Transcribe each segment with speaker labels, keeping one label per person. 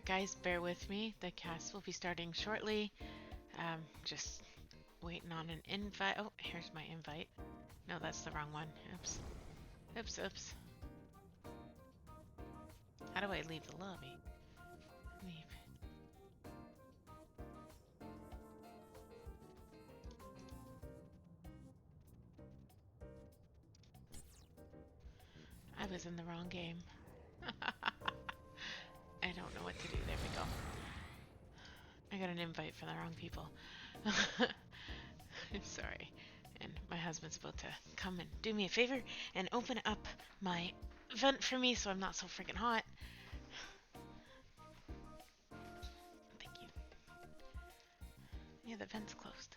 Speaker 1: Alright guys, bear with me. The cast will be starting shortly. Just waiting on an invite. Oh, here's my invite. No, that's the wrong one. Oops. Oops, oops. How do I leave the lobby? Leave. I was in the wrong game. I don't know what to do. There we go. I got an invite for the wrong people. Sorry. And my husband's about to come and do me a favor and open up my vent for me so I'm not so freaking hot. Thank you. Yeah, the vent's closed.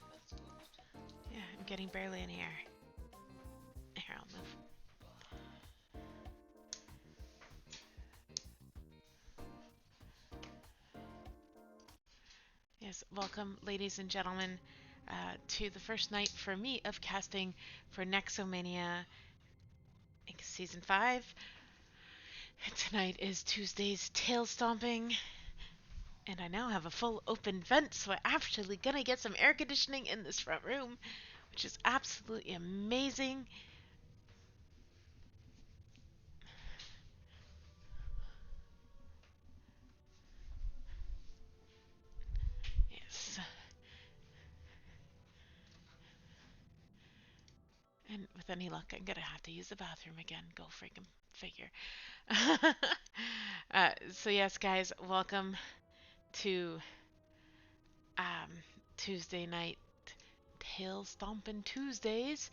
Speaker 1: Yeah, I'm getting barely any air. Here, I'll move. Yes, welcome, ladies and gentlemen, to the first night for me of casting for Nexomania Season 5. Tonight is Tuesday's tail stomping, and I now have a full open vent, so I'm actually gonna get some air conditioning in this front room, which is absolutely amazing. Yes. And with any luck, I'm gonna have to use the bathroom again. Go freaking figure. So yes, guys, welcome to um, Tuesday night tail stomping Tuesdays.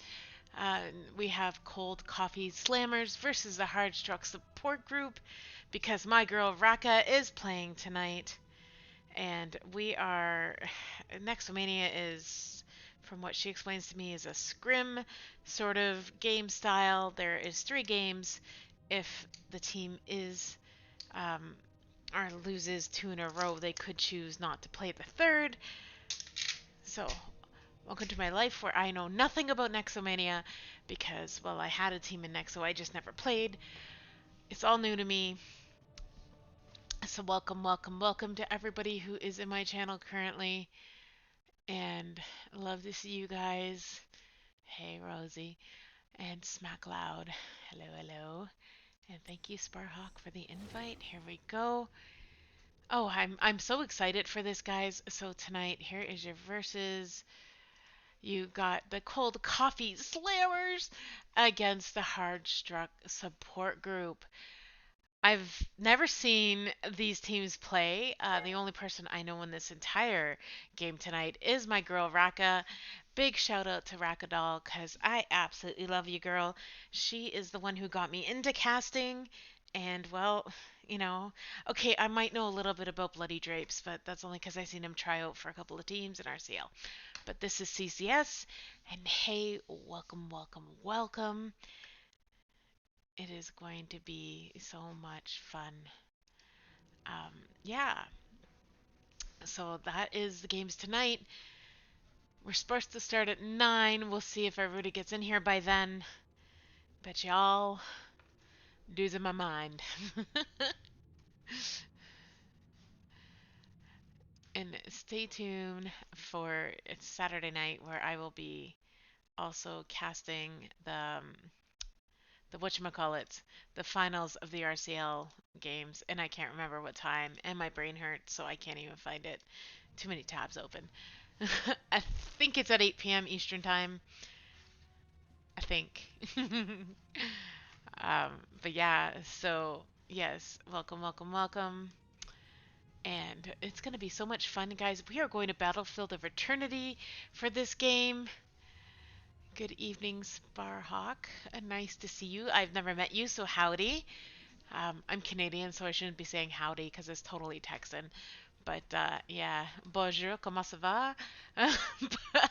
Speaker 1: Uh, we have cold coffee slammers versus the hard struck support group because my girl Raka is playing tonight, and we are Nexomania is, from what she explains to me, is a scrim sort of game style. There is 3 games. If the team is um, or loses 2 in a row, they could choose not to play the third. So, welcome to my life where I know nothing about Nexomania because, well, I had a team in Nexo, I just never played. It's all new to me. So, welcome, welcome, welcome to everybody who is in my channel currently. And love to see you guys. Hey, Rosie. And Smack Loud. Hello, hello. And thank you, Sparhawk, for the invite. Here we go. Oh, I'm so excited for this, guys. So tonight, here is your verses. You got the cold coffee slammers against the hard struck support group. I've never seen these teams play. The only person I know in this entire game tonight is my girl Raka. Big shout out to Raka Doll because I absolutely love you, girl. She is the one who got me into casting. And well, you know, okay, I might know a little bit about Bloody Drapes, but that's only because I seen him try out for a couple of teams in RCL. But this is CCS, and hey, welcome, welcome, welcome. It is going to be so much fun. Yeah, so that is the games tonight. We're supposed to start at 9. We'll see if everybody gets in here by then. Bet y'all losing my mind. And stay tuned for it's Saturday night where I will be also casting the whatchamacallit, the finals of the RCL games, and I can't remember what time, and my brain hurts, so I can't even find it. Too many tabs open. I think it's at 8 p.m. Eastern Time. I think. But yeah, so yes, welcome, welcome, welcome. And it's going to be so much fun, guys. We are going to Battlefield of Eternity for this game. Good evening, Sparhawk. Nice to see you. I've never met you, so howdy. I'm Canadian, so I shouldn't be saying howdy because it's totally Texan. But yeah, bonjour, comment ça va? But,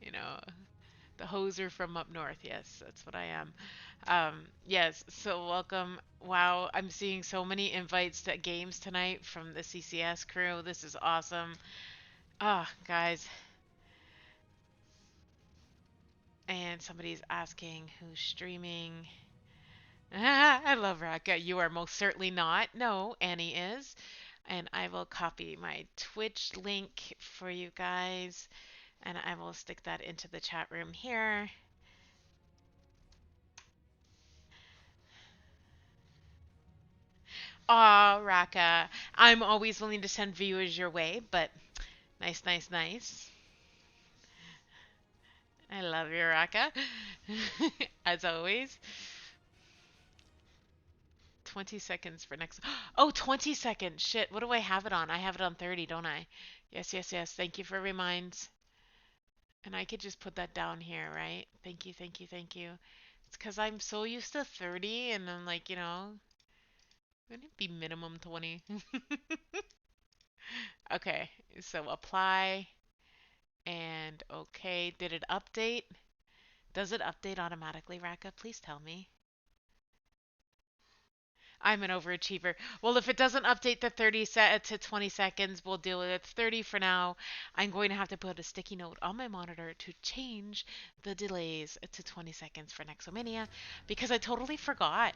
Speaker 1: you know, the hoser from up north. Yes, that's what I am. Yes, so welcome. Wow, I'm seeing so many invites to games tonight from the CCS crew. This is awesome. Ah, guys. And somebody's asking who's streaming. I love Raka. You are most certainly not. No, Annie is. And I will copy my Twitch link for you guys. And I will stick that into the chat room here. Aw, Raka. I'm always willing to send viewers your way, but nice, nice, nice. I love you, Raka. As always. 20 seconds for next. Oh, 20 seconds. Shit, what do I have it on? I have it on 30, don't I? Yes, yes, yes. Thank you for reminds. And I could just put that down here, right? Thank you, thank you, thank you. It's because I'm so used to 30 and I'm like, going to be minimum 20. Okay, so apply and okay. Did it update? Does it update automatically, Raka? Please tell me. I'm an overachiever. Well, if it doesn't update the 30 set to 20 seconds, we'll deal with it. 30 for now. I'm going to have to put a sticky note on my monitor to change the delays to 20 seconds for Nexomania because I totally forgot.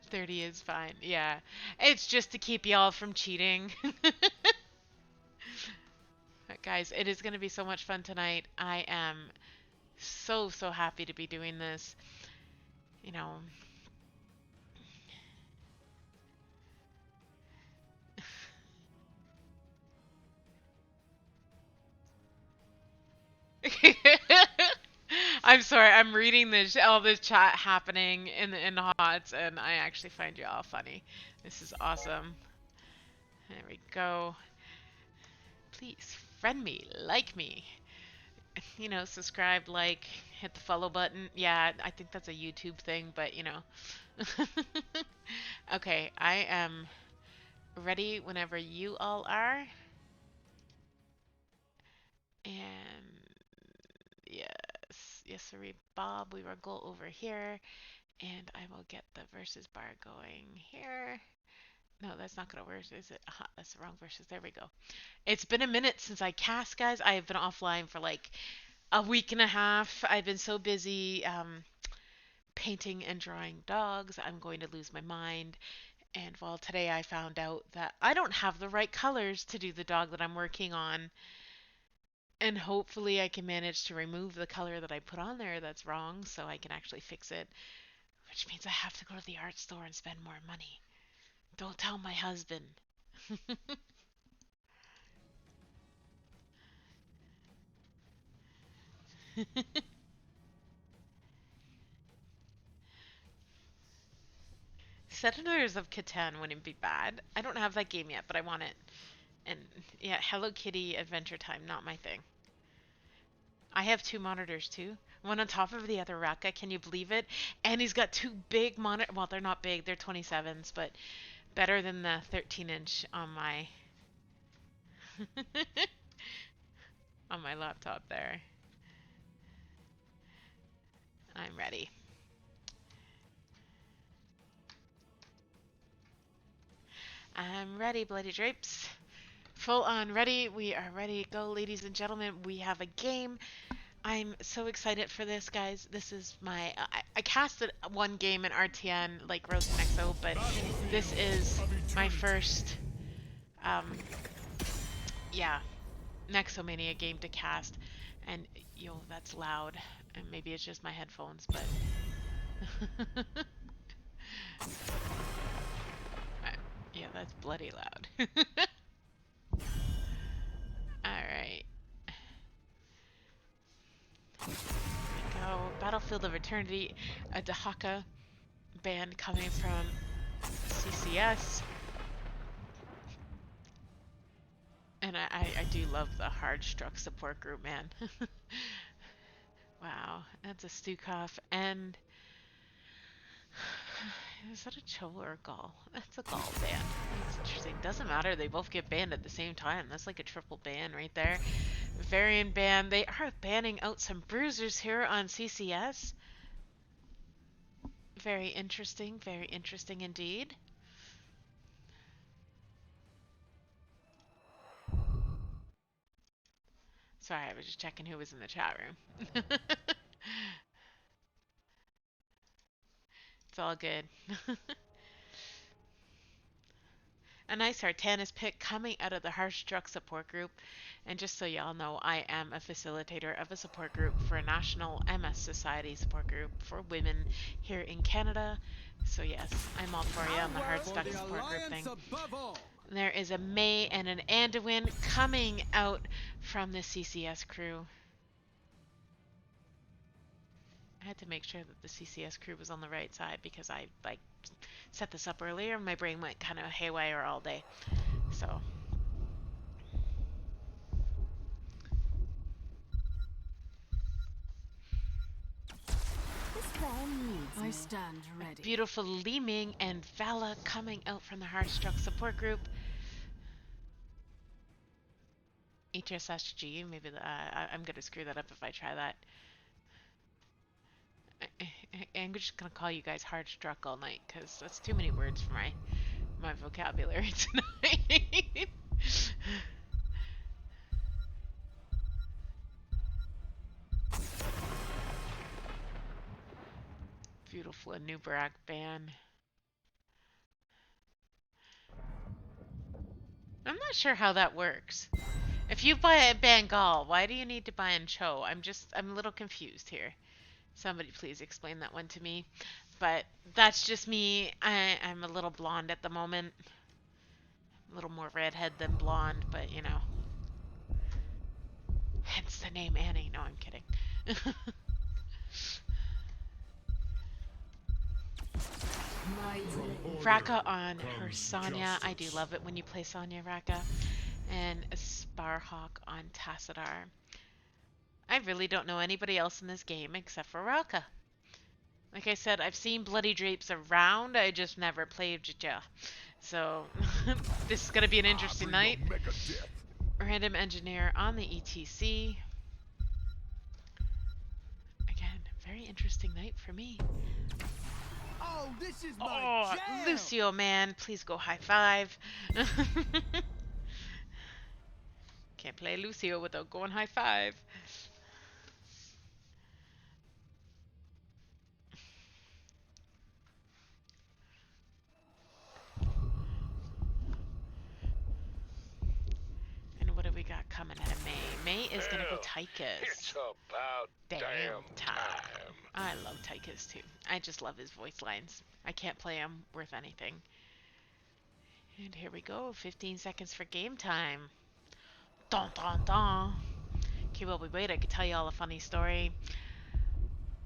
Speaker 1: 30 is fine. Yeah. It's just to keep y'all from cheating. But guys, it is going to be so much fun tonight. I am so, so happy to be doing this. You know, I'm sorry. I'm reading this all this chat happening in the HOTS, and I actually find you all funny. This is awesome. There we go. Please friend me, like me. Subscribe, like, hit the follow button. Yeah, I think that's a YouTube thing, but Okay, I am ready whenever you all are. And yes, yes, sorry, Bob. We will go over here. And I will get the versus bar going here. No, that's not gonna work, is it? That's the wrong versus. There we go. It's been a minute since I cast, guys. I have been offline for like a week and a half. I've been so busy painting and drawing dogs. I'm going to lose my mind. And well, today I found out that I don't have the right colors to do the dog that I'm working on. And hopefully I can manage to remove the color that I put on there that's wrong so I can actually fix it. Which means I have to go to the art store and spend more money. Don't tell my husband. Settlers of Catan wouldn't be bad. I don't have that game yet, but I want it. And yeah, Hello Kitty Adventure Time, not my thing. I have two monitors too. One on top of the other Raka, can you believe it? And he's got two big monitor. Well, they're not big, they're 27s, but better than the 13-inch on my on my laptop there. I'm ready. I'm ready, Bloody Drapes. Full on ready. We are ready to go, ladies and gentlemen. We have a game. I'm so excited for this, guys. This is my. I casted one game in RTN, like Road to Nexo, but this is my first, um, yeah, Nexomania game to cast. And, that's loud. And maybe it's just my headphones, but. Yeah, that's bloody loud. Alright. Here we go. Battlefield of Eternity, a Dahaka band coming from CCS. And I do love the hard struck support group, man. Wow, that's a Stukov. And is that a Cho or a Gaul? That's a Gaul ban. That's interesting. Doesn't matter, they both get banned at the same time. That's like a triple ban right there. Varian ban. They are banning out some bruisers here on CCS. Very interesting indeed. Sorry, I was just checking who was in the chat room. It's all good. A nice Artanis pick coming out of the Harsh Truck support group. And just so y'all know, I am a facilitator of a support group for a national MS Society support group for women here in Canada. So yes, I'm all for you on the Hard Stuck support group thing. There is a May and an Anduin coming out from the CCS crew. I had to make sure that the CCS crew was on the right side because I set this up earlier and my brain went kind of haywire all day. So
Speaker 2: I stand ready.
Speaker 1: Beautiful Li Ming and Vala coming out from the Heartstruck support group. HSSG, maybe I'm gonna screw that up if I try that. I'm just gonna call you guys Heartstruck all night because that's too many words for my vocabulary tonight. Beautiful Anubarak ban. I'm not sure how that works. If you buy a Bengal, why do you need to buy in Cho? I'm a little confused here. Somebody please explain that one to me. But that's just me. I'm a little blonde at the moment. A little more redhead than blonde, but you know. Hence the name Annie. No, I'm kidding. Raka on her Sonya. I do love it when you play Sonya Raka. And Sparhawk on Tassadar. I really don't know anybody else in this game except for Raka. Like I said, I've seen Bloody Drapes around, I just never played Jaja. So, this is going to be an interesting night. Random Engineer on the ETC. Again, very interesting night for me.
Speaker 3: Oh, this is my jam.
Speaker 1: Lucio, man, please go high five. Can't play Lucio without going high five. And what do we got coming out of May? May is gonna go Tychus.
Speaker 4: It's about damn time.
Speaker 1: I love Tychus too. I just love his voice lines. I can't play him worth anything. And here we go. 15 seconds for game time. Dun dun dun. Okay, while we wait, I could tell you all a funny story.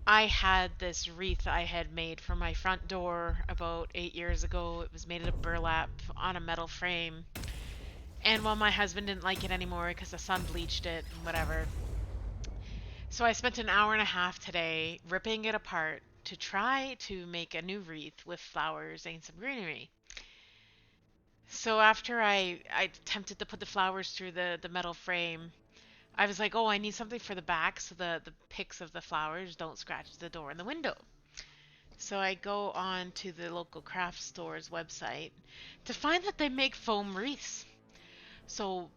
Speaker 1: I had this wreath I had made for my front door about 8 years ago. It was made out of burlap on a metal frame. And well, my husband didn't like it anymore because the sun bleached it and whatever. So I spent an hour and a half today ripping it apart to try to make a new wreath with flowers and some greenery. So after I attempted to put the flowers through the metal frame, I was like, oh, I need something for the back so the picks of the flowers don't scratch the door and the window. So I go on to the local craft store's website to find that they make foam wreaths. So,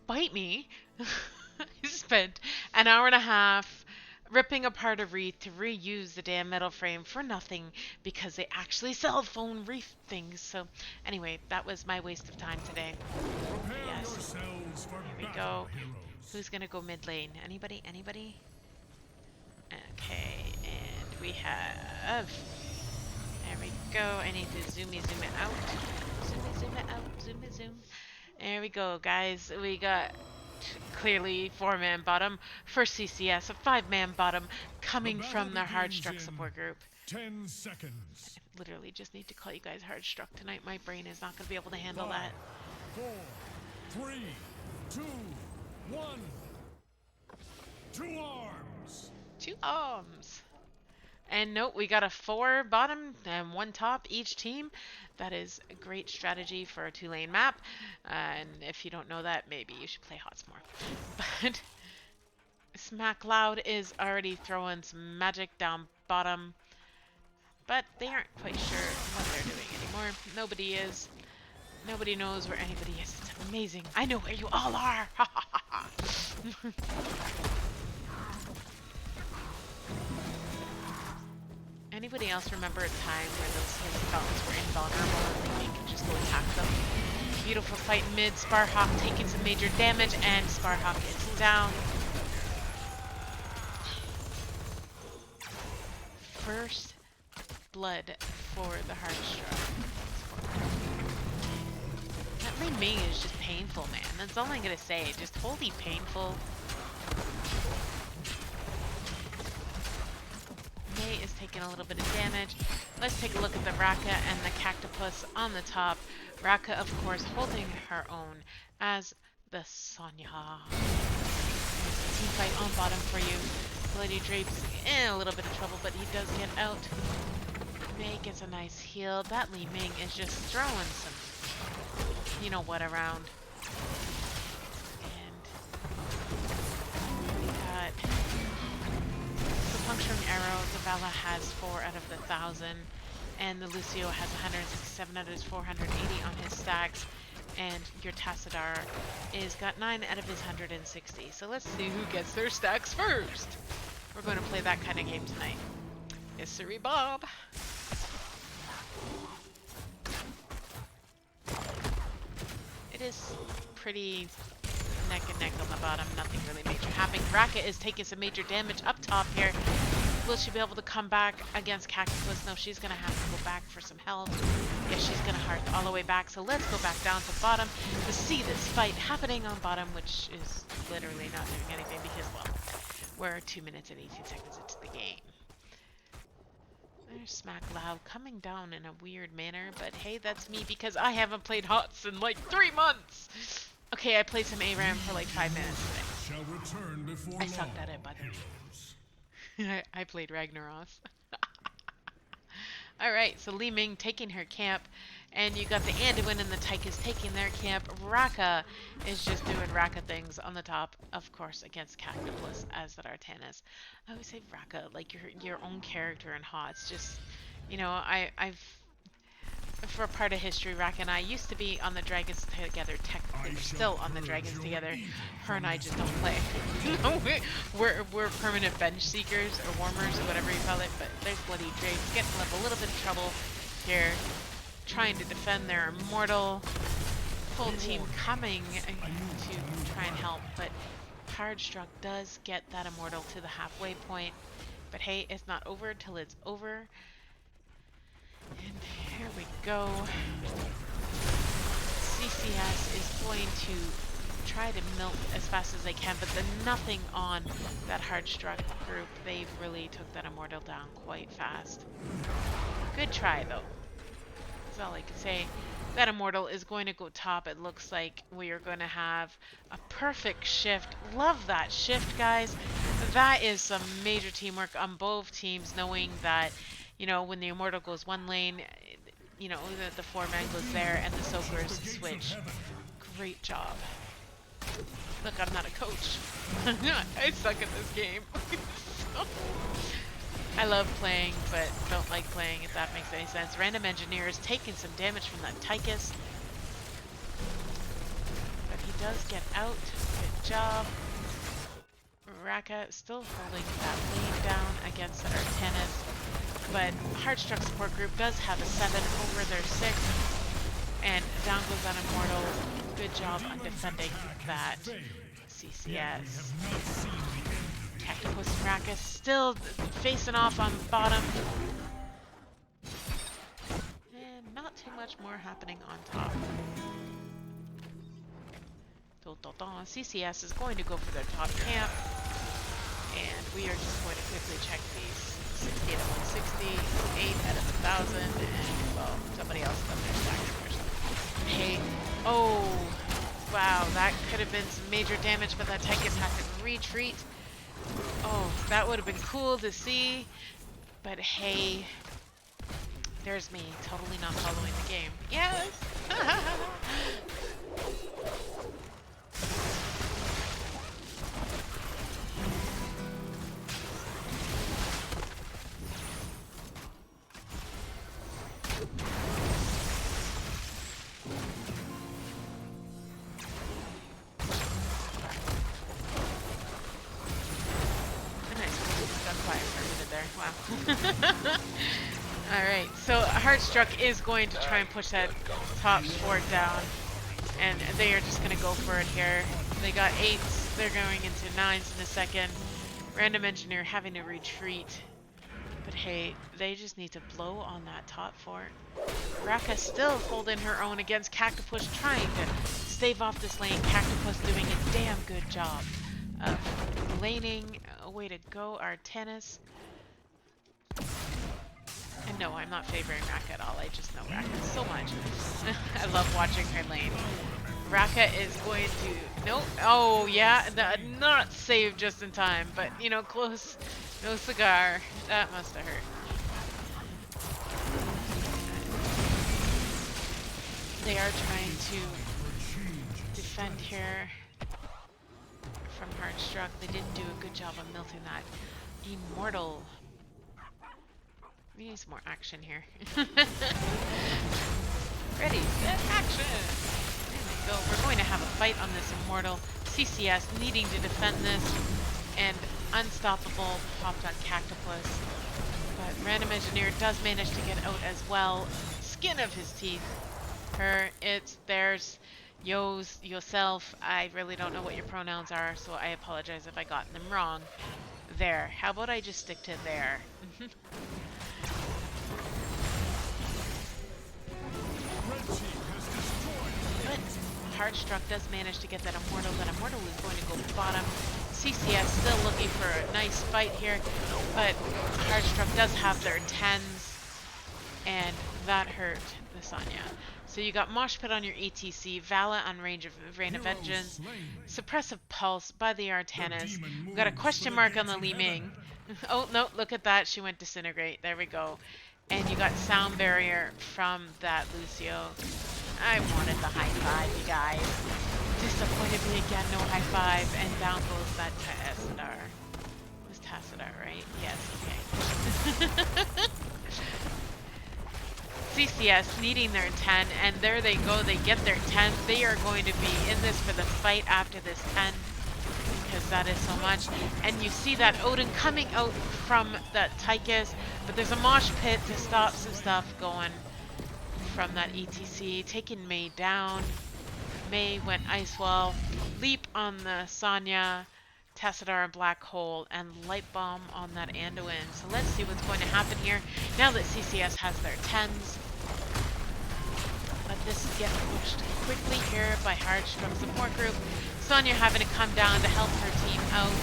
Speaker 1: bite me. I spent an hour and a half ripping apart a wreath to reuse the damn metal frame for nothing because they actually sell foam wreath things. So, anyway, that was my waste of time today. Yes. Here we go. Who's gonna go mid lane? Anybody? Anybody? Okay, and we have... There we go. I need to zoom it out. Zoom it out. Zoom. There we go, guys. We got clearly 4-man bottom for CCS, a 5-man bottom coming from the Hardstruck support group.
Speaker 5: 10 seconds.
Speaker 1: I literally just need to call you guys Hardstruck tonight. My brain is not going to be able to handle that.
Speaker 5: 4, 3, 2, 1. 2 arms.
Speaker 1: 2 arms. And note, we got a 4 bottom and 1 top each team. That is a great strategy for a 2-lane map. And if you don't know that, maybe you should play HOTS more. But Smack Loud is already throwing some magic down bottom. But they aren't quite sure what they're doing anymore. Nobody is. Nobody knows where anybody is. It's amazing. I know where you all are. Ha ha ha ha. Any anybody else remember a time where his fountains were invulnerable and Li Ming could just go attack them? Beautiful fight mid, Sparhawk taking some major damage, and Sparhawk is down. First blood for the Heartstruck. That Li Ming is just painful, man. That's all I'm gonna say. Just wholly painful. May is taking a little bit of damage. Let's take a look at the Raka and the Cactopus on the top. Raka, of course, holding her own as the Sonya. Team fight on bottom for you. Bloody Drape's in a little bit of trouble, but he does get out. May gets a nice heal. That Li Ming is just throwing some, you know what, around. And we got the puncturing arrow. The Vala has 4 out of the 1,000, and the Lucio has 167 out of his 480 on his stacks. And your Tassadar is got 9 out of his 160. So let's see who gets their stacks first. We're going to play that kind of game tonight. Yes, sirree, Bob. It is pretty neck and neck on the bottom. Nothing really major happening. Raka is taking some major damage up top here. Will she be able to come back against Cactopus? No, she's going to have to go back for some health. Yeah, she's going to hearth all the way back. So let's go back down to bottom to see this fight happening on bottom, which is literally not doing anything because, well, we're 2 minutes and 18 seconds into the game. There's Smack Loud coming down in a weird manner, but hey, that's me because I haven't played HOTS in like 3 months! Okay, I played some ARAM for like 5 minutes today. I sucked at it, by the way. I played Ragnaros. Alright, so Li Ming taking her camp, and you got the Anduin and the Tychus taking their camp. Raka is just doing Raka things on the top, of course, against Cactopus, as that Artanis. I always say Raka, like your own character in HOTS. Just, you know, I've for a part of history, Raka and I used to be on the Dragons together. Technically, we're still on the Dragons together. Her and I just don't play. we're permanent bench seekers or warmers or whatever you call it. But there's Bloody Drapes getting a little bit of trouble here, trying to defend their immortal. Full team coming to try and help, but Heartstruck does get that immortal to the halfway point. But hey, it's not over till it's over. And here we go. CCS is going to try to milk as fast as they can, but the nothing on that Heartstruck group. They've really took that immortal down quite fast. Good try, though. That's all I can say. That immortal is going to go top. It looks like we are going to have a perfect shift. Love that shift, guys. That is some major teamwork on both teams, knowing that, you know, when the immortal goes one lane, you know, the 4-man goes there and the soakers switch. Great job. Look, I'm not a coach. I suck at this game. I love playing, but don't like playing, if that makes any sense. Random Engineer is taking some damage from that Tychus. But he does get out. Good job. Raka still holding that lane down against the Artanis. But Heartstruck support group does have a 7 over their 6. And down goes that immortal. Good job on defending that CCS. Cactopus and Raka still facing off on bottom. And not too much more happening on top. CCS is going to go for their top camp. And we are just going to quickly check these. 60 out of 160, 8 out of 1,000, and, well, somebody else got their stack first. Hey, oh, wow, that could have been some major damage, but that Tychus had to retreat. Oh, that would have been cool to see, but hey, there's me, totally not following the game. Yes! there. Wow. Alright, so Heartstruck is going to try and push that top fort down. And they are just going to go for it here. They got 8s. They're going into 9s in a second. Random Engineer having to retreat. But hey, they just need to blow on that top fort. Raka still holding her own against Cactopus, trying to stave off this lane. Cactopus doing a damn good job of laning. Way to go, Artenis. And no, I'm not favoring Raka at all. I just know Raka so much. I love watching her lane. Raka is going to... Nope. Oh, yeah. Not saved just in time, but, you know, close. No cigar. That must have hurt. They are trying to defend here from Heartstruck. They didn't do a good job of melting that Immortal. We need some more action here. Ready, set, action! There we go. We're going to have a fight on this Immortal. CCS needing to defend this. And Unstoppable popped on Cactopus. But Random Engineer does manage to get out as well. Skin of his teeth. Her, it's, theirs, yo's, yourself. I really don't know what your pronouns are, so I apologize if I got them wrong. There. How about I just stick to there? But Heartstruck does manage to get that Immortal. That Immortal is going to go bottom. CCS still looking for a nice fight here, but Heartstruck does have their 10s, and that hurt the Sonya. So you got Mosh Pit on your ETC, Vala on range of Rain of Vengeance, Suppressive Pulse by the Artanis. We got a question mark on the Li Ming. Oh no, look at that, she went Disintegrate. There we go. And you got Sound Barrier from that Lucio. I wanted the high five, you guys. Disappointed me again, no high five, and down goes that Tassadar. It was Tassadar, right? Yes, okay. CCS needing their 10, and there they go, they get their 10. They are going to be in this for the fight after this 10, because that is so much. And you see that Odin coming out from that Tychus, but there's a mosh pit to stop some stuff going from that ETC, taking Mei down. Mei went Ice Wall, Leap on the Sonya, Tassadar and Black Hole, and Light Bomb on that Anduin. So let's see what's going to happen here now that CCS has their 10s. But this is getting pushed quickly here by Heartstruck support group. Sonya having to come down to help her team out.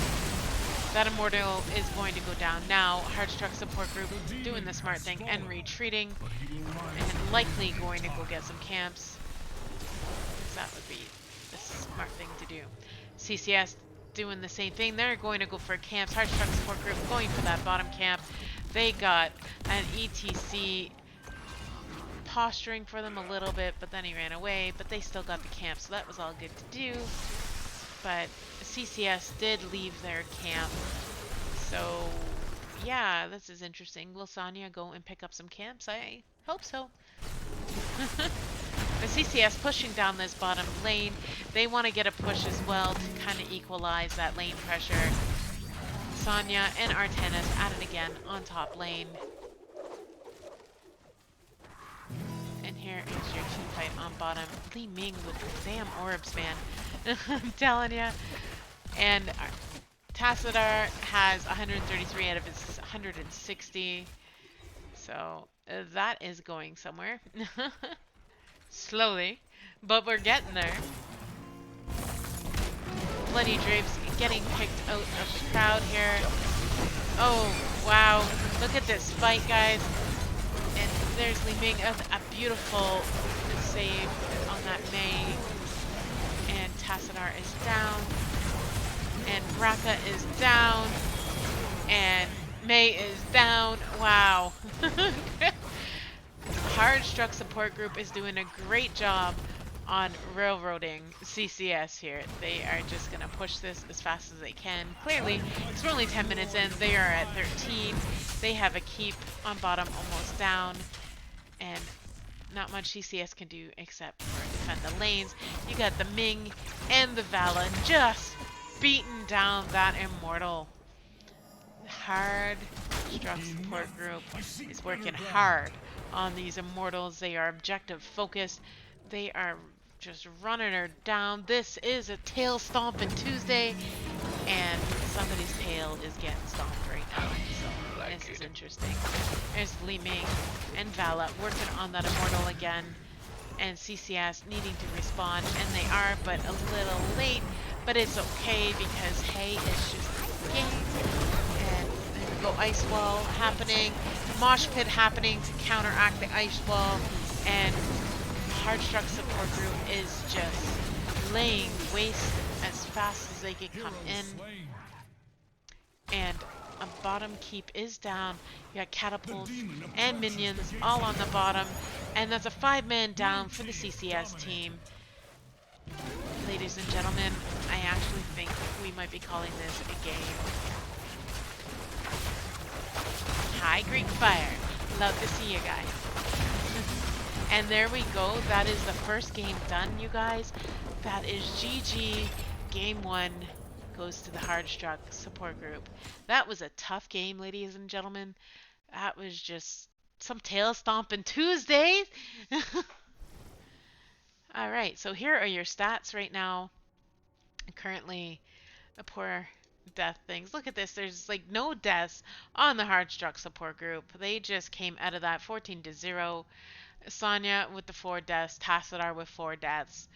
Speaker 1: That Immortal is going to go down now. Heartstruck support group doing the smart thing and retreating, and likely going to go get some camps. That would be the smart thing to do. CCS doing the same thing. They're going to go for camps. Heartstruck support group going for that bottom camp. They got an ETC posturing for them a little bit, but then he ran away. But they still got the camp, so that was all good to do. But CCS did leave their camp. So, yeah, this is interesting. Will Sonya go and pick up some camps? I hope so. The CCS pushing down this bottom lane. They want to get a push as well to kind of equalize that lane pressure. Sonya and Artenis at it again on top lane. And here is your team fight on bottom. Li Ming with the damn orbs, man. I'm telling ya. And Tassadar has 133 out of his 160. So that is going somewhere. Slowly, but we're getting there. Bloody Drapes getting picked out of the crowd here. Oh, wow. Look at this fight, guys. And there's Li Ming, a beautiful save on that Mei. And Tassadar is down. And Raka is down. And Mei is down. Wow. Heartstruck support group is doing a great job on railroading CCS here. They are just going to push this as fast as they can. Clearly, it's only 10 minutes in. They are at 13. They have a keep on bottom almost down. And not much CCS can do except for defend the lanes. You got the Ming and the Vala just beating down that Immortal. hard struck support group is working hard on these immortals. They are objective focused. They are just running her down. This is a tail stomping Tuesday, and somebody's tail is getting stomped right now. So this is interesting. There's Li Ming and Vala working on that immortal again, and CCS needing to respond, and they are, but a little late. But it's okay because hey, it's just a game. And there we go, ice wall happening, mosh pit happening to counteract the ice wall, and hard struck support group is just laying waste as fast as they can come in. And a bottom keep is down. You got catapults and minions all on the bottom, and that's a 5-man down for the CCS team. Ladies and gentlemen, I actually think we might be calling this a game. Hi, Greek Fire. Love to see you guys. And there we go. That is the first game done, you guys. That is GG. Game 1 goes to the hard struck support group. That was a tough game, ladies and gentlemen. That was just some tail stomping Tuesdays. All right, so here are your stats right now. Currently, the poor death things. Look at this. There's like no deaths on the hard struck support group. They just came out of that 14-0. Sonya with the 4 deaths, Tassadar with 4 deaths.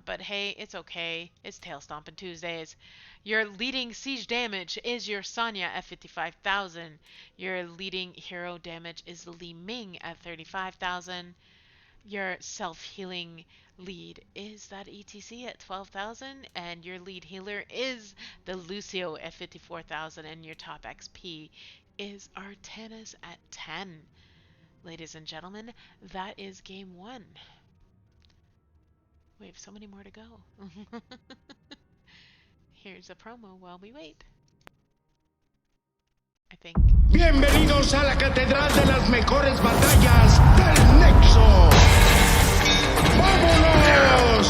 Speaker 1: But hey, it's okay. It's tail stomping Tuesdays. Your leading siege damage is your Sonya at 55,000. Your leading hero damage is Li Ming at 35,000. Your self-healing lead is that ETC at 12,000, and your lead healer is the Lucio at 54,000, and your top XP is Artenis at 10. Ladies and gentlemen, that is game 1. We have so many more to go. Here's a promo while we wait. I think.
Speaker 3: Bienvenidos a la catedral de las mejores batallas del Nexo. ¡Vámonos!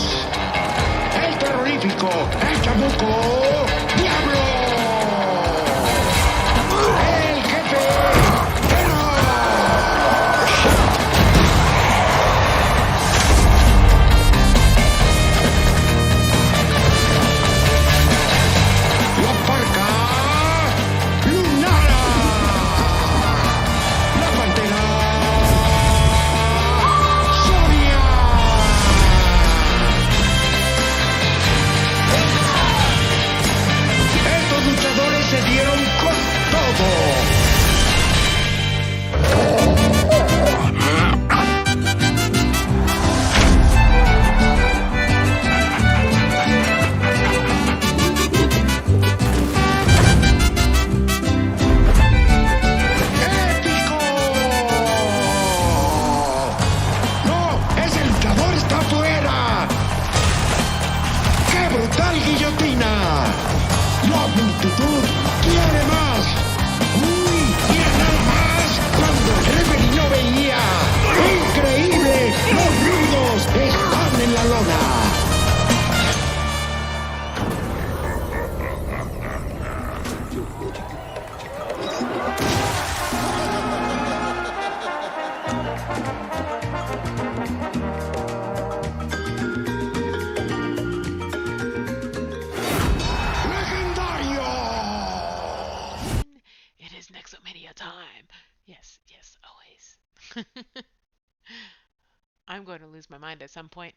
Speaker 3: El terrorífico, el chamuco, Diablo. El jefe, la parca Lunara. La pantera Sonia. Estos luchadores se dieron con todo. ¡Épico! ¡No! ¡Ese luchador está afuera! ¡Qué brutal guillotina! ¡La multitud quiere más! ¡Uy! ¡Mira nada más! ¡Cuando el referee no veía! ¡Increíble! ¡Los rudos están en la lona! ¡Legendario!
Speaker 1: It is Nexomania time. Yes, yes, always. I'm going to lose my mind at some point.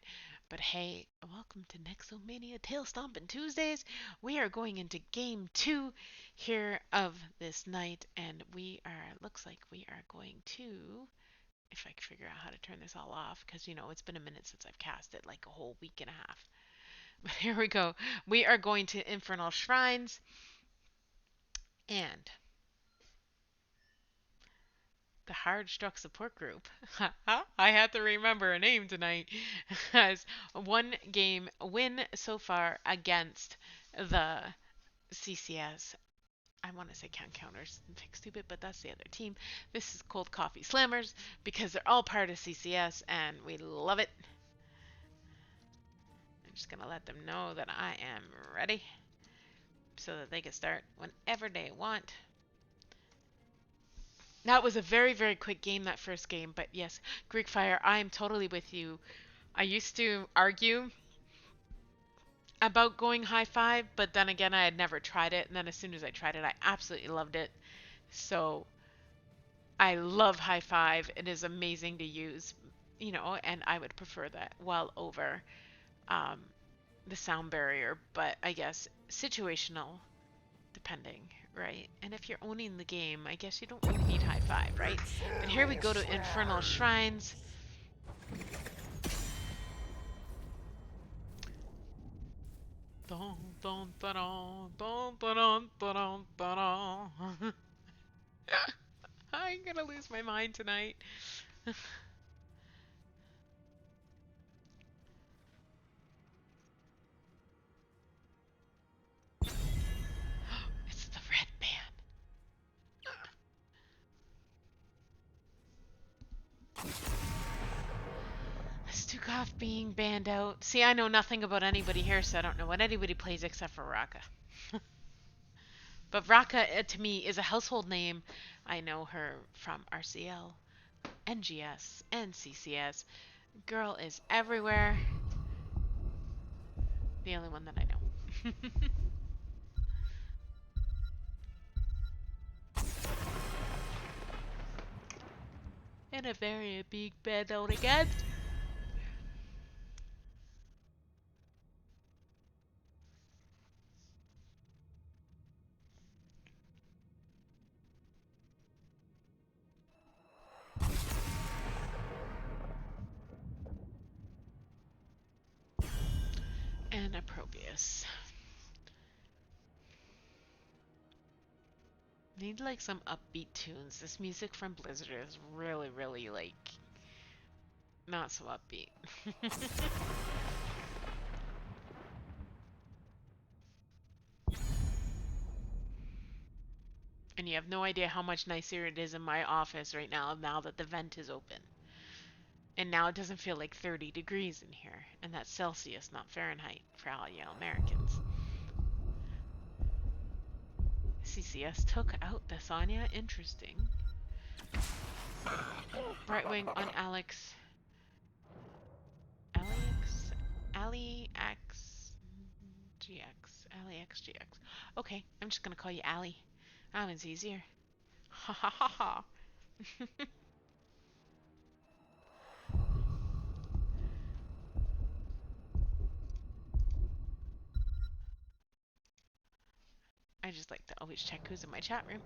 Speaker 1: But hey, welcome to Nexomania Tail Stompin' Tuesdays. We are going into game 2 here of this night, and looks like we are going to, if I can figure out how to turn this all off, because it's been a minute since I've cast it, like a whole week and a half. But here we go. We are going to Infernal Shrines, and the hard struck support group. I had to remember a name tonight. Has 1 game win so far against the CCS. I want to say counters, stupid, but that's the other team. This is Cold Coffee Slammers because they're all part of CCS and we love it. I'm just gonna let them know that I am ready so that they can start whenever they want. That was a very, very quick game, that first game. But yes, Greek Fire, I am totally with you. I used to argue about going high five, but then again, I had never tried it. And then as soon as I tried it, I absolutely loved it. So I love high five. It is amazing to use, and I would prefer that well over um, the sound barrier. But I guess situational, depending, right? And if you're owning the game, I guess you don't really need high five, right? But here we go to Infernal Shrines. Dun, dun, dun, dun, dun, dun, dun, dun, dun. I'm gonna lose my mind tonight. It's the red band. Stukov being banned out. See, I know nothing about anybody here, so I don't know what anybody plays except for Raka. But Raka, to me, is a household name. I know her from RCL, NGS, and CCS. Girl is everywhere. The only one that I know. And a very big band out again. And a Probius. Need like some upbeat tunes. This music from Blizzard is really, really like not so upbeat. And you have no idea how much nicer it is in my office right now that the vent is open. And now it doesn't feel like 30 degrees in here. And that's Celsius, not Fahrenheit, for all you Americans. CCS took out the Sonya. Interesting. Right wing on Alex. Ali X GX. Ali X GX. Okay, I'm just gonna call you Ali. That one's easier. Ha ha ha ha. I just like to always check who's in my chat room.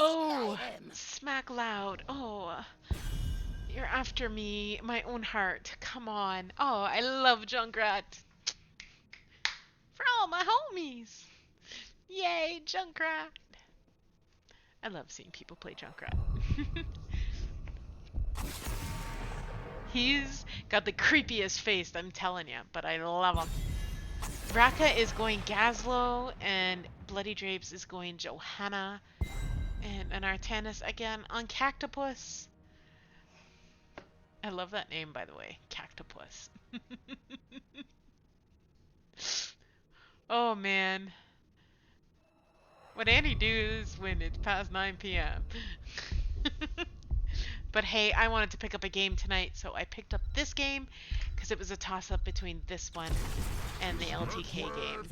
Speaker 1: Oh, smack loud. Oh, you're after me, my own heart. Come on. Oh, I love Junkrat. For all my homies. Yay, Junkrat. I love seeing people play Junkrat. He's got the creepiest face, I'm telling you, but I love him. Raka is going Gazlo, and Bloody Drapes is going Johanna, and an Artanis again on Cactopus. I love that name, by the way, Cactopus. Oh man. What Andy does when it's past 9 p.m. But hey, I wanted to pick up a game tonight, so I picked up this game because it was a toss-up between this one and the LTK game.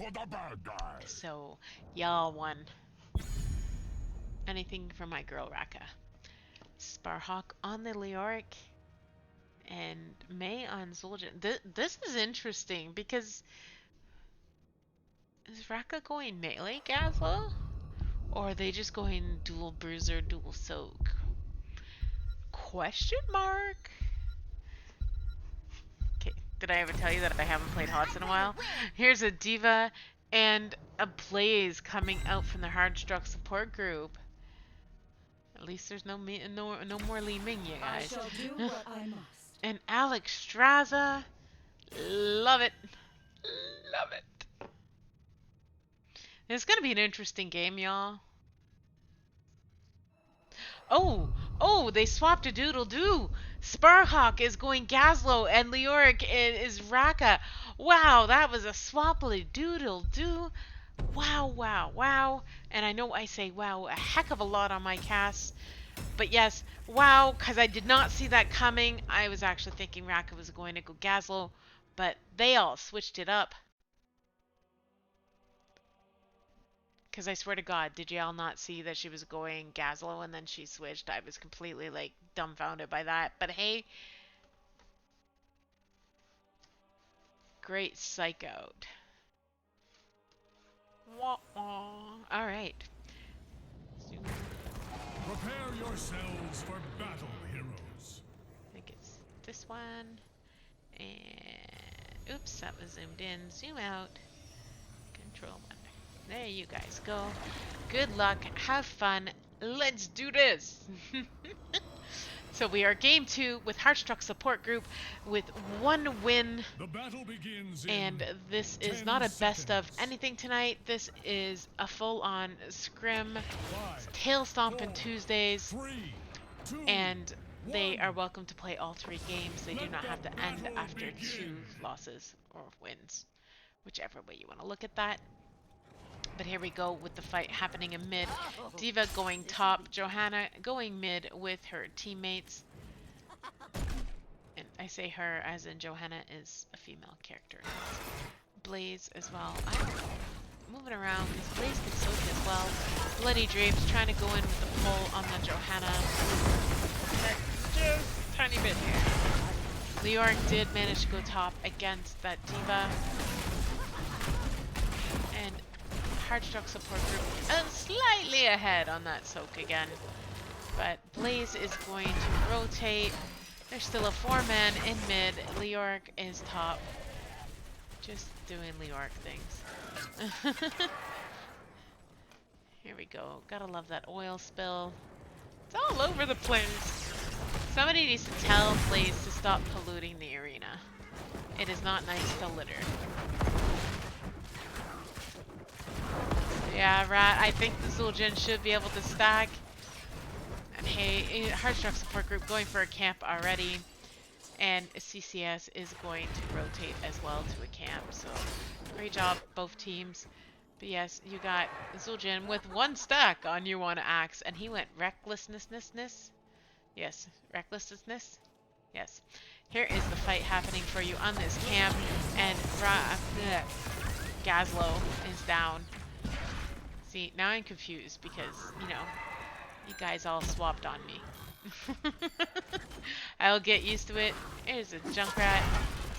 Speaker 1: So, y'all won. Anything for my girl Raka. Sparhawk on the Leoric and May on Zul'jin. This is interesting because is Raka going melee Gazla? Or are they just going dual bruiser, dual soak? Question mark? Okay, did I ever tell you that I haven't played HOTS in a while? Here's a Diva and a Blaze coming out from the Hardstruck support group. At least there's no more Li Ming, you guys.
Speaker 2: I shall do what I must.
Speaker 1: And Alex Straza. Love it. Love it. It's gonna be an interesting game, y'all. Oh, oh, they swapped a doodle-doo. Sparhawk is going Gazlo and Leoric is Raka. Wow, that was a swapply doodle-doo. Wow, wow, wow. And I know I say wow a heck of a lot on my casts. But yes, wow, because I did not see that coming. I was actually thinking Raka was going to go Gazlo, but they all switched it up. Because I swear to God, did y'all not see that she was going Gazlo and then she switched? I was completely like dumbfounded by that. But hey, great psych out. Wah, wah. All right.
Speaker 5: Prepare yourselves for battle, heroes.
Speaker 1: I think it's this one. And oops, that was zoomed in. Zoom out. Control 1. There you guys go. Good luck. Have fun. Let's do this. So we are game 2 with Heartstruck support group with 1 win.
Speaker 5: The battle begins
Speaker 1: And
Speaker 5: in
Speaker 1: this is
Speaker 5: 10
Speaker 1: not a best of
Speaker 5: seconds.
Speaker 1: anything tonight. This is a full-on scrim.
Speaker 5: 5,
Speaker 1: Tail Stompin'
Speaker 5: 4,
Speaker 1: Tuesdays.
Speaker 5: 3, 2,
Speaker 1: And they
Speaker 5: 1.
Speaker 1: are welcome to play all 3 games. They do
Speaker 5: Let
Speaker 1: not
Speaker 5: the
Speaker 1: have to end
Speaker 5: battle
Speaker 1: after
Speaker 5: begin.
Speaker 1: 2 losses or wins. Whichever way you want to look at that. But here we go with the fight happening in mid. Diva going top. Johanna going mid with her teammates. And I say her as in Johanna is a female character. Blaze as well. I'm moving around because Blaze can soak as well. Bloody Drapes trying to go in with the pull on the Johanna. Just a tiny bit here. Leoric did manage to go top against that Diva. And Heartstruck support group slightly ahead on that soak again. But Blaze is going to rotate. There's still a 4-man in mid. Leoric is top. Just doing Leoric things. Here we go. Gotta love that oil spill. It's all over the place. Somebody needs to tell Blaze to stop polluting the arena. It is not nice to litter. Yeah, Rat, I think the Zul'jin should be able to stack. And hey, Heartstruck support group going for a camp already. And CCS is going to rotate as well to a camp. So, great job, both teams. But yes, you got Zul'jin with 1 stack on you on Axe. And he went recklessness. Yes, recklessness. Yes. Here is the fight happening for you on this camp. And Gazlo is down. See, now I'm confused because, you know, you guys all swapped on me. I'll get used to it. Here's a Junkrat.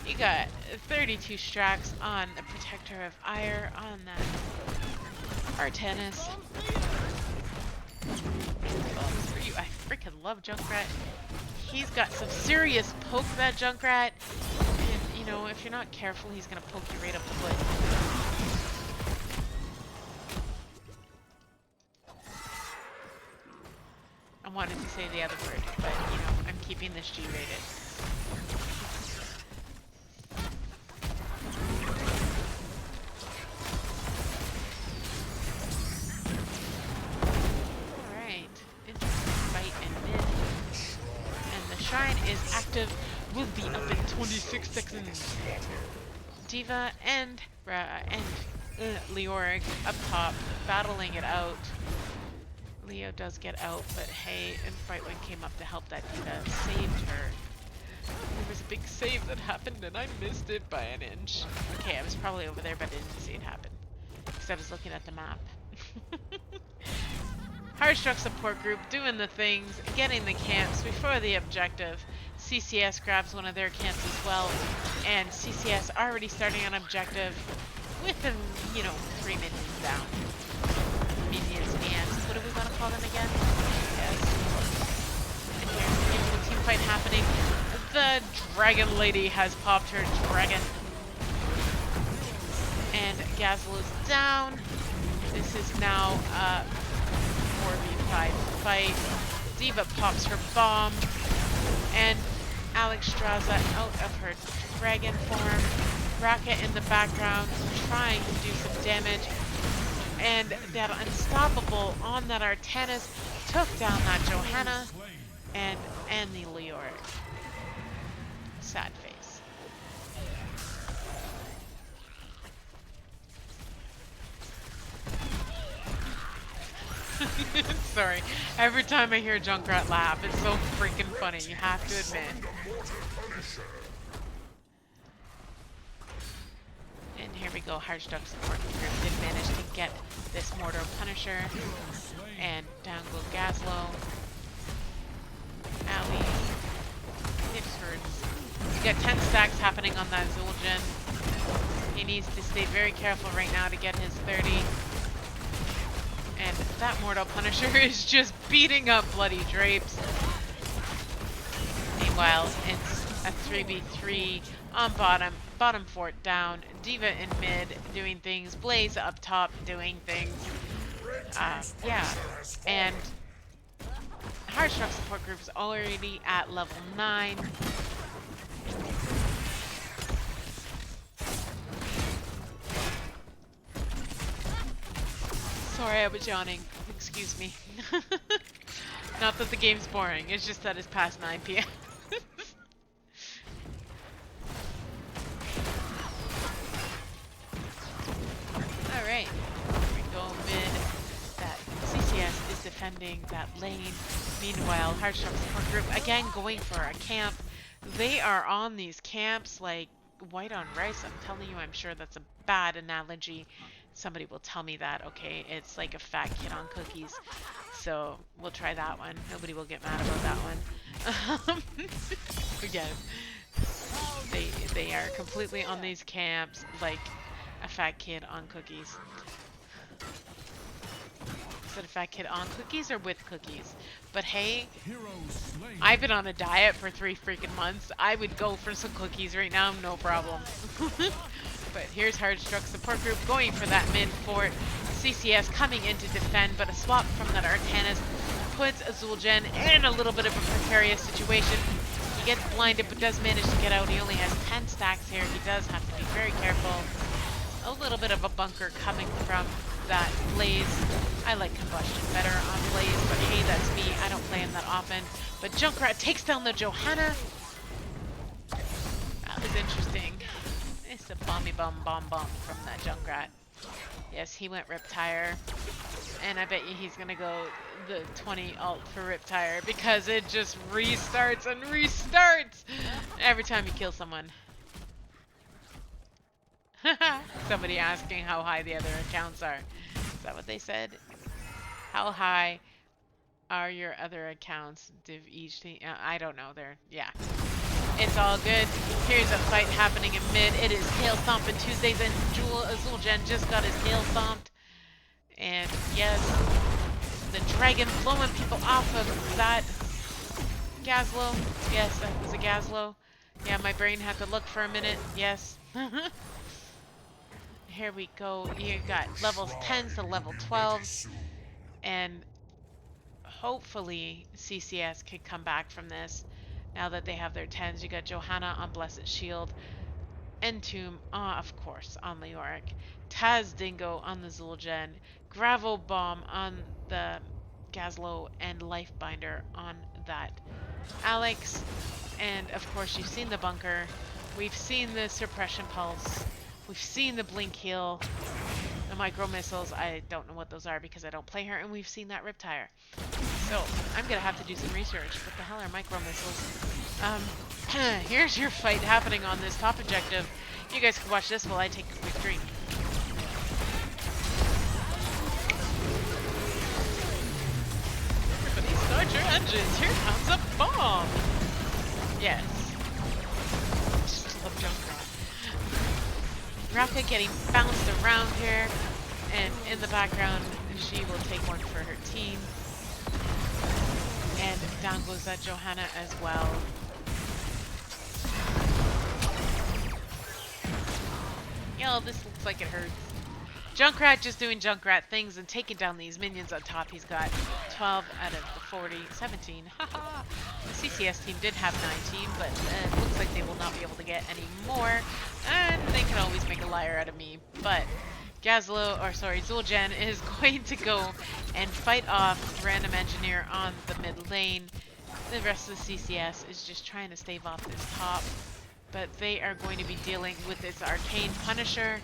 Speaker 1: You got 32 stracks on the Protector of Ire on that Artenis. Oh, for you. I freaking love Junkrat. He's got some serious poke, that Junkrat. And, you know, if you're not careful, he's going to poke you right up the foot. I wanted to say the other word, but you know, I'm keeping this G-rated. Alright, interesting fight in mid. And the shrine is active, will be up in 26 seconds. Diva and Leoric up top, battling it out. Leo does get out, but hey, and Brightwing came up to help that Diva, saved her. There was a big save that happened and I missed it by an inch. Okay, I was probably over there, but I didn't see it happen. Because I was looking at the map. Heartstruck support group doing the things, getting the camps before the objective. CCS grabs one of their camps as well. And CCS already starting on objective with them, you know, 3 minions down. Minions and what do we want to call them again? Yes. And here's a beautiful team fight happening. The Dragon Lady has popped her dragon. And Gazelle is down. This is now a 4v5 fight. Diva pops her bomb. And Alexstrasza out of her dragon form. Rocket in the background trying to do some damage. And that Unstoppable on that Artanis took down that Johanna and the Leoric. Sad face. Sorry. Every time I hear Junkrat laugh, it's so freaking funny, you have to admit. And here we go, Hardstruck support group did manage to get this Mortar Punisher. And down go Gazlo. Owie. It hurts. You got 10 stacks happening on that Zul'jin. He needs to stay very careful right now to get his 30. And that Mortal Punisher is just beating up bloody Drapes. Meanwhile, it's a 3v3 on bottom. Bottom fort down. D.Va in mid doing things. Blaze up top doing things. Yeah. And Hardstruck support group is already at level 9. Sorry, I was yawning. Excuse me. Not that the game's boring, it's just that it's past 9 p.m. Alright, here we go mid. That CCS is defending that lane. Meanwhile, Hardstruck support group again going for a camp. They are on these camps like white on rice. I'm telling you, I'm sure that's a bad analogy. Somebody will tell me that, okay? It's like a fat kid on cookies. So we'll try that one. Nobody will get mad about that one. Again, they are completely on these camps like a fat kid on cookies. Is it a fat kid on cookies or with cookies? But hey, I've been on a diet for 3 freaking months. I would go for some cookies right now, no problem. But here's Hardstruck support group going for that mid fort. CCS coming in to defend, but a swap from that Artanis puts Zul'jin in a little bit of a precarious situation. He gets blinded, but does manage to get out. He only has 10 stacks here. He does have to be very careful. A little bit of a bunker coming from that Blaze. I like Combustion better on Blaze, but hey, that's me. I don't play him that often. But Junkrat takes down the Johanna. That was interesting. It's a bomby bum from that Junkrat. Yes, he went Riptire. And I bet you he's gonna go the 20 ult for Riptire because it just restarts and restarts every time you kill someone. Somebody asking how high the other accounts are. Is that what they said? How high are your other accounts? Div each team? I don't know. Yeah. It's all good. Here's a fight happening in mid. It is Tail Stompin' Tuesdays, and Zul'jin just got his tail stomped. And yes, the dragon blowing people off of that Gazlo. Yes, that was a Gazlo. Yeah, my brain had to look for a minute. Yes. Here we go. You got levels 10 to level 12. And hopefully CCS could come back from this. Now that they have their 10s, you got Johanna on Blessed Shield. Entomb, of course, on Leoric. Taz Dingo on the Zul'jin. Gravel Bomb on the Gazlo. And Lifebinder on that Alex. And, of course, you've seen the bunker. We've seen the Suppression Pulse. We've seen the Blink Heal. The Micro Missiles, I don't know what those are because I don't play her. And we've seen that Riptire. So, I'm going to have to do some research. What the hell are Micro Missiles? Here's your fight happening on this top objective. You guys can watch this while I take a quick drink. Everybody start your engines. Here comes a bomb. Yes. Just love Junkrat. Raka getting bounced around here. And in the background, she will take one for her team. And down goes that Johanna as well. Yo, this looks like it hurts. Junkrat just doing Junkrat things and taking down these minions on top. He's got 12 out of the 40, 17. Haha. The CCS team did have 19, but it looks like they will not be able to get any more. And they can always make a liar out of me. But Zul'jin is going to go and fight off Random Engineer on the mid lane. The rest of the CCS is just trying to stave off this top. But they are going to be dealing with this Arcane Punisher.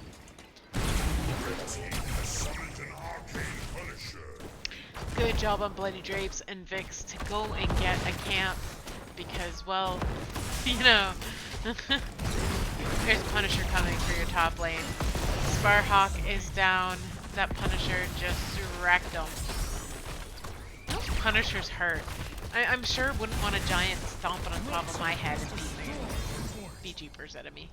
Speaker 1: Good job on Bloody Drapes and Vix to go and get a camp because, well, you know, there's a Punisher coming for your top lane. Sparhawk is down. That Punisher just wrecked him. Those Punishers hurt. I'm sure wouldn't want a giant stomping on top of my head and be jeepers out of me.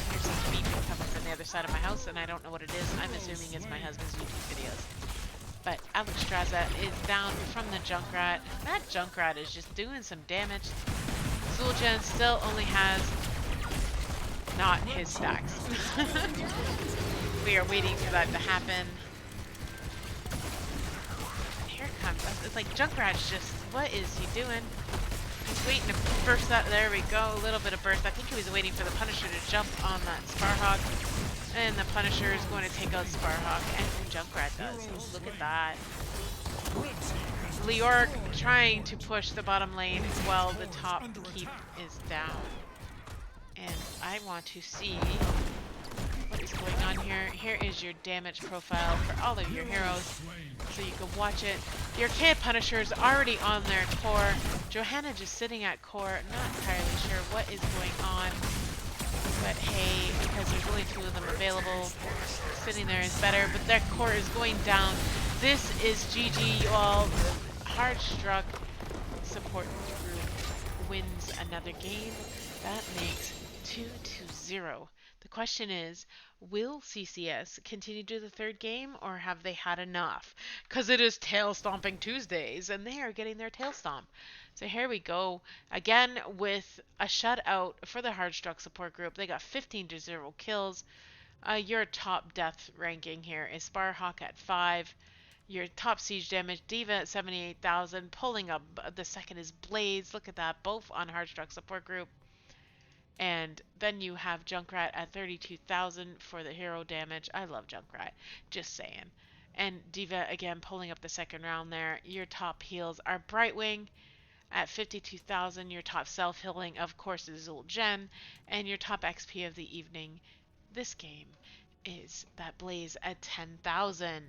Speaker 1: There's some beeping coming from the other side of my house, and I don't know what it is. I'm assuming it's my husband's YouTube videos. But Alex Straza is down from the Junkrat. That Junkrat is just doing some damage. Zul'jin still only has not his stacks. We are waiting for that to happen. Here it comes. It's like Junkrat's just, what is he doing? He's waiting to burst that. There we go. A little bit of burst. I think he was waiting for the Punisher to jump on that Sparhawk. And the Punisher is going to take out Sparhawk. And Junkrat does. Oh, look at that. Leoric trying to push the bottom lane while the top keep is down. And I want to see what is going on here. Here is your damage profile for all of your heroes, so you can watch it. The Arcane Punisher is already on their core. Johanna just sitting at core, not entirely sure what is going on. But hey, because there's only 2 of them available, sitting there is better, but their core is going down. This is GG, you all. Hard Struck support group wins another game. That makes 2-0. The question is, will CCS continue to do the 3rd game, or have they had enough? Because it is Tail Stomping Tuesdays, and they are getting their tail stomp. So here we go, again with a shutout for the Hard Struck support group. They got 15-0 kills. Your top death ranking here is Sparhawk at 5. Your top siege damage, Diva at 78,000. Pulling up the second is Blaze. Look at that, both on Hard Struck support group. And then you have Junkrat at 32,000 for the hero damage. I love Junkrat, just saying. And Diva again pulling up the second round there. Your top heals are Brightwing at 52,000. Your top self-healing, of course, is Zul'jin. And your top XP of the evening this game is that Blaze at 10,000.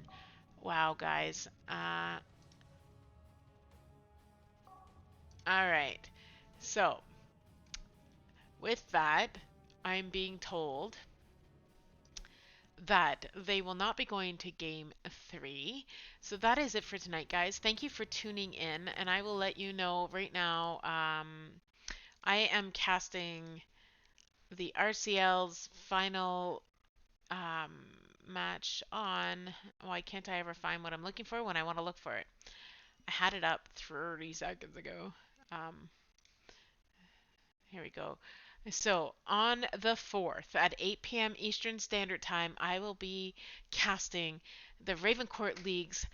Speaker 1: Wow, guys. Alright. So, with that, I'm being told that they will not be going to game 3. So that is it for tonight, guys. Thank you for tuning in, and I will let you know right now, I am casting the RCL's final match on... Why can't I ever find what I'm looking for when I want to look for it? I had it up 30 seconds ago. Here we go. So, on the 4th at 8 p.m. Eastern Standard Time, I will be casting the Ravencourt League's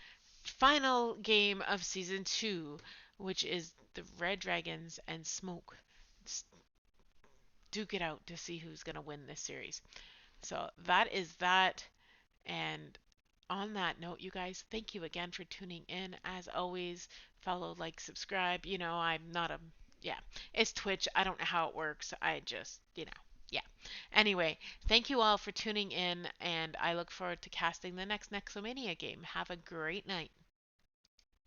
Speaker 1: final game of Season 2, which is the Red Dragons and Smoke. Duke it out to see who's going to win this series. So, that is that. And on that note, you guys, thank you again for tuning in. As always, follow, like, subscribe. You know, I'm not a... Yeah, it's Twitch. I don't know how it works. I just, you know, yeah. Anyway, thank you all for tuning in, and I look forward to casting the next Nexomania game. Have a great night.